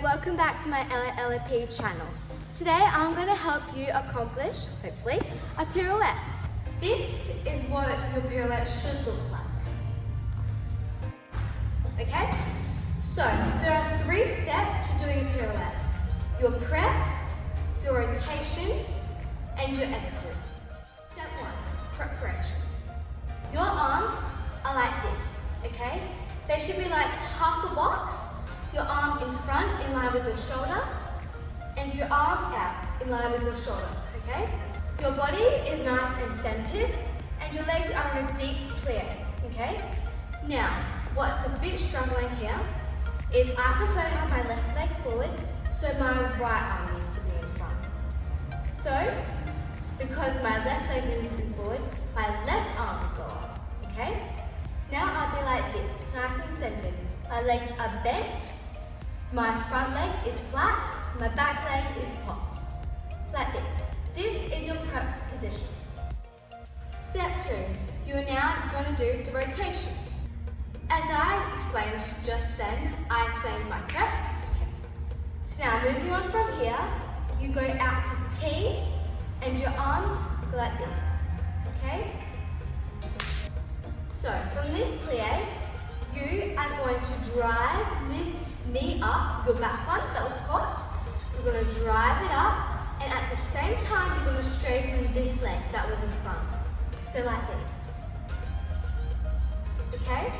welcome back to my eloelopee channel. Today I'm going to help you accomplish, hopefully, a pirouette. This is what your pirouette should look like. Okay? So, there are 3 steps to doing a pirouette. Your prep, your rotation, and your exit. Step 1, preparation. Your arms are like this, okay? They should be like half a box. Your arm in front, in line with your shoulder, and your arm out, in line with your shoulder, okay? Your body is nice and centered, and your legs are in a deep plie, okay? Now, what's a bit struggling here is I prefer to have my left leg forward, so my right arm needs to be in front. So, because my left leg is in forward, my left arm will go up, okay? So now I'll be like this, nice and centered. My legs are bent, my front leg is flat, my back leg is popped. Like this. This is your prep position. Step 2, you are now going to do the rotation. As I explained just then, I explained my prep. So now moving on from here, you go out to T and your arms go like this, okay? So from this plie, you are going to drive this knee up, your back one that was popped. You're going to drive it up, and at the same time, you're going to straighten this leg that was in front. So like this. Okay?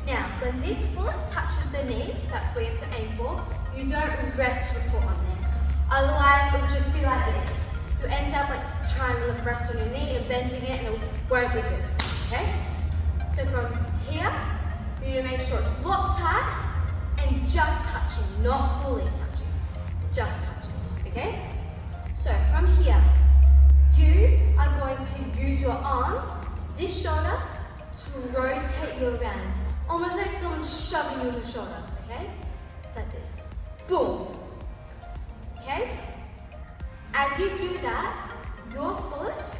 Now, when this foot touches the knee, that's where you have to aim for, you don't rest your foot on there. Otherwise, it'll just be like this. You'll end up like trying to rest on your knee and bending it, and it won't be good. Okay? So from here, you need to make sure it's locked tight and just touching, not fully touching, just touching, okay? So from here, you are going to use your arms, this shoulder, to rotate you around, almost like someone's shoving you in the shoulder, okay? It's like this, boom, okay? As you do that, your foot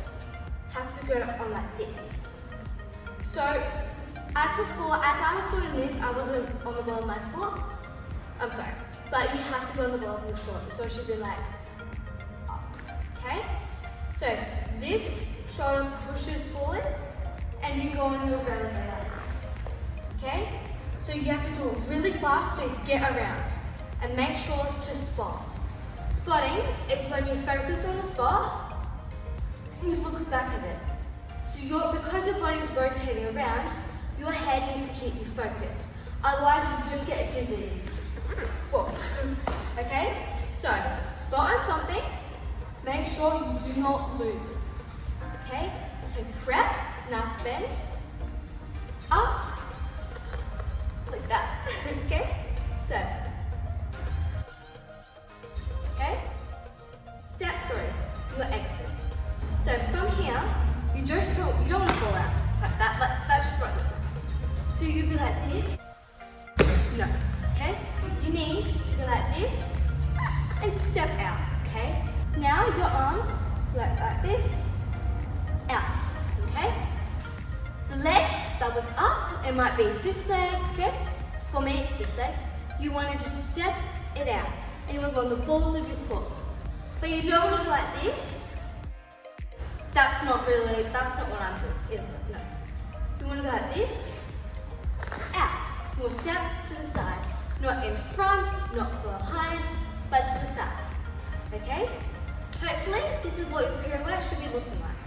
has to go on like this. So, as before, as I was doing this, I wasn't on the ball of my foot. I'm sorry, but you have to go on the ball of your foot. So it should be like up, okay? So this shoulder pushes forward and you go on your belly like this, okay? So you have to do it really fast so you get around and make sure to spot. Spotting is when you focus on the spot and you look back at it. So because your body is rotating around, your head needs to keep you focused. Otherwise, you just get dizzy. Okay? So, spot on something. Make sure you do not lose it. Okay? So, prep, nice bend. Up. Like that. Okay? So. Okay? Step 3, your exit. So, from here, you don't want to fall out like that. That's just right. So you'd be like this, no, okay? You need to go like this and step out, okay? Now your arms like this, out, okay? The leg that was up, it might be this leg, okay? For me, it's this leg. You want to just step it out and you want to go on the balls of your foot. But you don't want to go like this. That's not what I'm doing, is it? No. You want to go like this. Out. You will step to the side. Not in front, not behind, but to the side. Okay? Hopefully, this is what your pirouette should be looking like.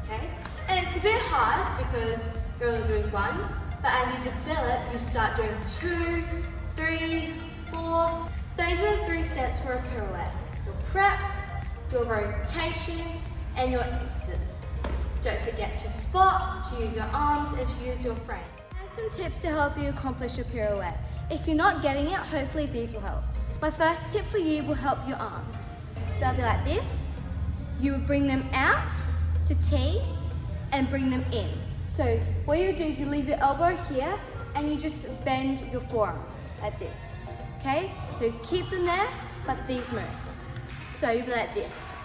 Okay? And it's a bit hard because you're only doing 1, but as you develop, you start doing 2, 3, 4. Those are the 3 steps for a pirouette. Your prep, your rotation, and your exit. Don't forget to spot, to use your arms, and to use your frame. I have some tips to help you accomplish your pirouette. If you're not getting it, hopefully these will help. My first tip for you will help your arms. So they'll be like this. You will bring them out to T and bring them in. So what you do is you leave your elbow here and you just bend your forearm like this. Okay? So keep them there, but these move. So you'll be like this.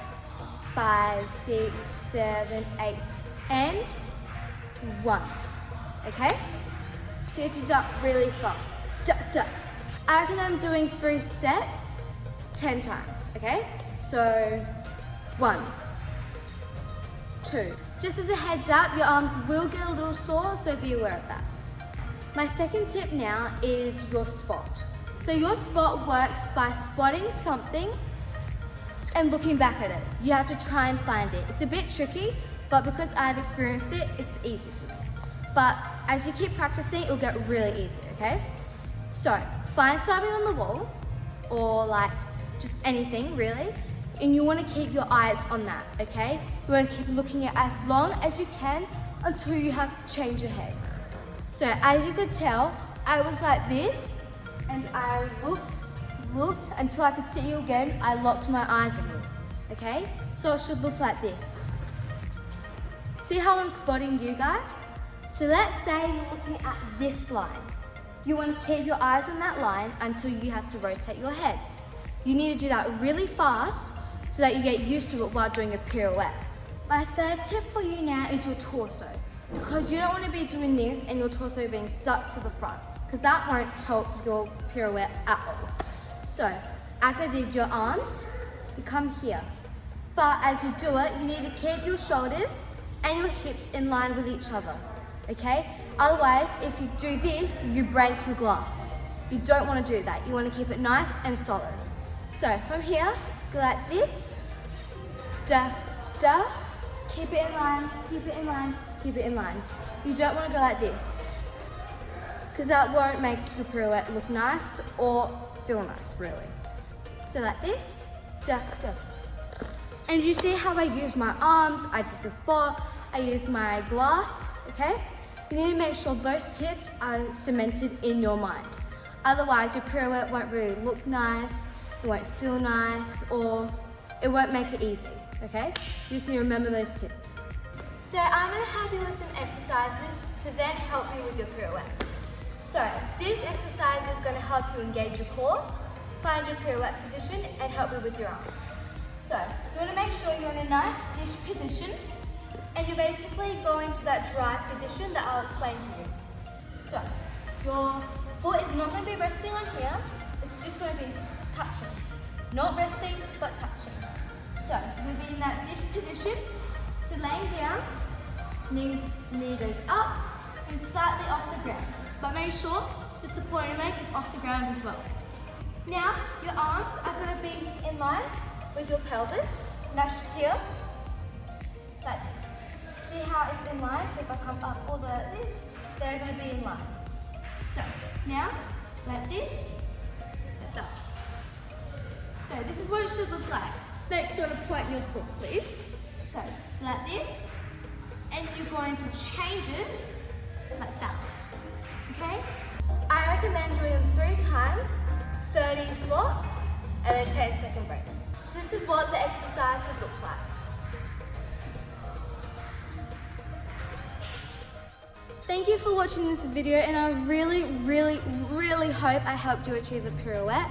5, 6, 7, 8, and 1. Okay? So you have to do that really fast. Da, da. I reckon I'm doing 3 sets, 10 times, okay? So 1, 2. Just as a heads up, your arms will get a little sore, so be aware of that. My second tip now is your spot. So your spot works by spotting something and looking back at it. You have to try and find it. It's a bit tricky, but because I've experienced it, it's easy for me. But as you keep practicing, it'll get really easy, okay? So find something on the wall, or like just anything really, and you want to keep your eyes on that, okay? You want to keep looking at it as long as you can until you have to change your head. So as you could tell, I was like this, and I looked until I could see you again. I locked my eyes on you, okay? So it should look like this. See how I'm spotting you guys? So let's say you're looking at this line. You want to keep your eyes on that line until you have to rotate your head. You need to do that really fast so that you get used to it while doing a pirouette. My third tip for you now is your torso, because you don't want to be doing this and your torso being stuck to the front, because that won't help your pirouette at all. So, as I did your arms, you come here. But as you do it, you need to keep your shoulders and your hips in line with each other, okay? Otherwise, if you do this, you break your glass. You don't want to do that. You want to keep it nice and solid. So from here, go like this, da, da, keep it in line, keep it in line, keep it in line. You don't want to go like this, because that won't make your pirouette look nice or feel nice, really. So like this, da, da. And you see how I use my arms, I did the spot, I used my glass, okay? You need to make sure those tips are cemented in your mind. Otherwise, your pirouette won't really look nice, it won't feel nice, or it won't make it easy, okay? You just need to remember those tips. So I'm gonna have you with some exercises to then help you with your pirouette. So this exercise is gonna help you engage your core, find your pirouette position, and help you with your arms. So you wanna make sure you're in a nice dish position, and you're basically going to that dry position that I'll explain to you. So your foot is not going to be resting on here, it's just going to be touching. Not resting, but touching. So you'll be in that dish position, so laying down, knee goes up and slightly off the ground. But make sure the supporting leg is off the ground as well. Now your arms are going to be in line with your pelvis, and that's just here, like this. See how it's in line? So if I come up all the way like this, they're going to be in line. So now, like this, like that. So this is what it should look like. Make sure to point your foot, please. So like this, and you're going to change it like that. Okay? I recommend doing them 3 times, 30 swaps, and then 10-second break. So this is what the exercise would look like. Thank you for watching this video, and I really hope I helped you achieve a pirouette.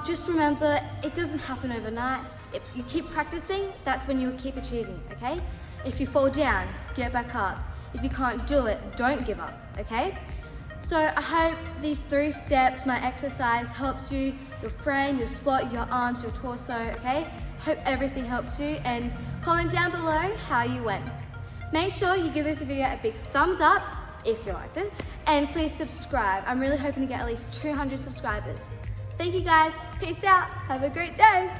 Just remember, it doesn't happen overnight. If you keep practicing, that's when you keep achieving, okay? If you fall down, get back up. If you can't do it, don't give up, okay? So I hope these 3 steps, my exercise, helps you, your frame, your spot, your arms, your torso, okay? Hope everything helps you, and comment down below how you went. Make sure you give this video a big thumbs up if you liked it, and please subscribe. I'm really hoping to get at least 200 subscribers. Thank you guys, peace out, have a great day.